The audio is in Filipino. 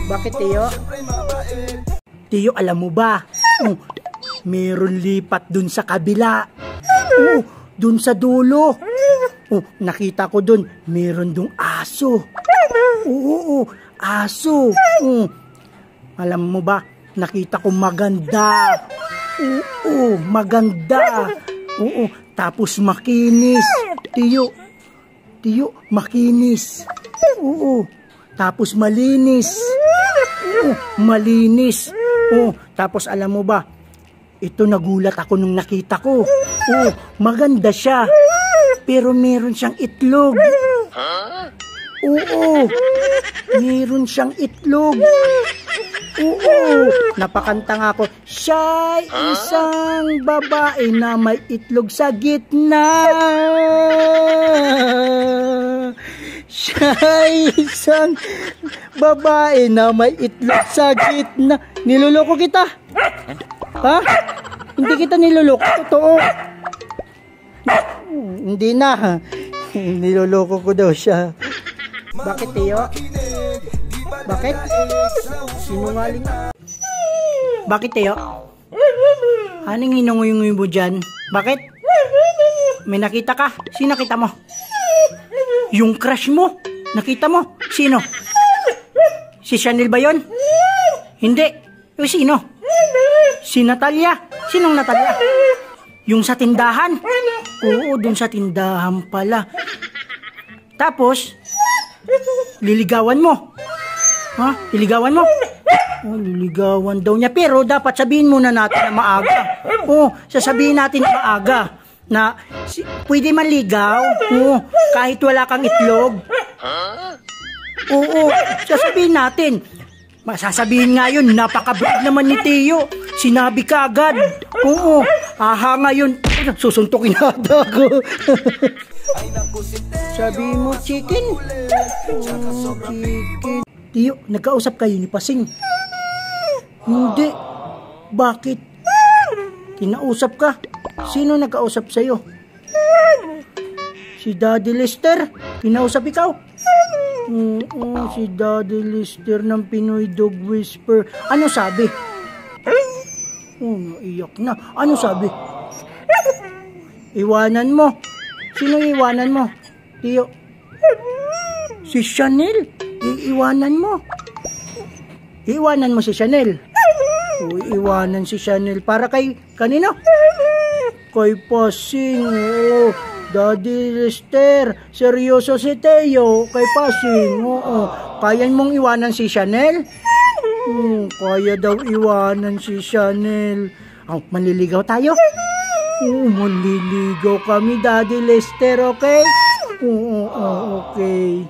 Bakit, Teo? Teo, alam mo ba? Meron lipat dun sa kabila. Dun sa dulo. Nakita ko dun, meron dun aso. Aso. Alam mo ba, nakita ko maganda. Maganda. Tapos makinis. Teo, makinis. Tapos malinis. Malinis. Tapos alam mo ba, ito nagulat ako nung nakita ko. Maganda siya. Pero meron siyang itlog. Meron siyang itlog. Napakanta nga ako. Siya'y isang babae na may itlog sa gitna. Siya'y isang babae na may itlog sa gitna. Niloloko kita? Ha? Hindi kita niloloko. Totoo. Hindi na. Niloloko ko daw siya. Bakit, Teo? Bakit? Sinungaling. Bakit, Teo? Anong hinunguy-nguy mo dyan? Bakit? May nakita ka? Sino nakita mo? Yung crush mo? Nakita mo? Sino? Si Chanel ba yun? Hindi. Yung sino? Si Natalia. Sinong Natalia? Yung sa tindahan? Oo, dun sa tindahan pala. Tapos, liligawan mo. Ha? Liligawan mo? Liligawan daw niya. Pero dapat sabihin muna natin na maaga. Sasabihin natin na maaga. Na pwede man ligaw. Kahit wala kang itlog. Sasabihin natin. Masasabihin nga yun, napaka-brave naman ni Teo. Sinabi ka agad. Ngayon, susuntukin ata ako. Sabi mo, chicken. Chicken. Teo, nagkausap kayo ni Pasing? Hindi. Bakit? Kinausap ka? Sino nagkausap sa'yo? Si Daddy Lester? Kinausap ikaw? Si Daddy Lester ng Pinoy Dog Whisper. Ano sabi? Naiyak na. Ano sabi? Iwanan mo. Sino iwanan mo? Teo. Si Chanel. Iiwanan mo. Iiwanan mo si Chanel. Iiwanan si Chanel. Para kay kanino? Kay Pasing. Daddy Lester. Seryoso si Teo. Kay Pasing. Kaya mong iwanan si Chanel? Kaya daw iwanan si Chanel. Manliligaw tayo? Manliligaw kami, Daddy Lester, okay? Okay.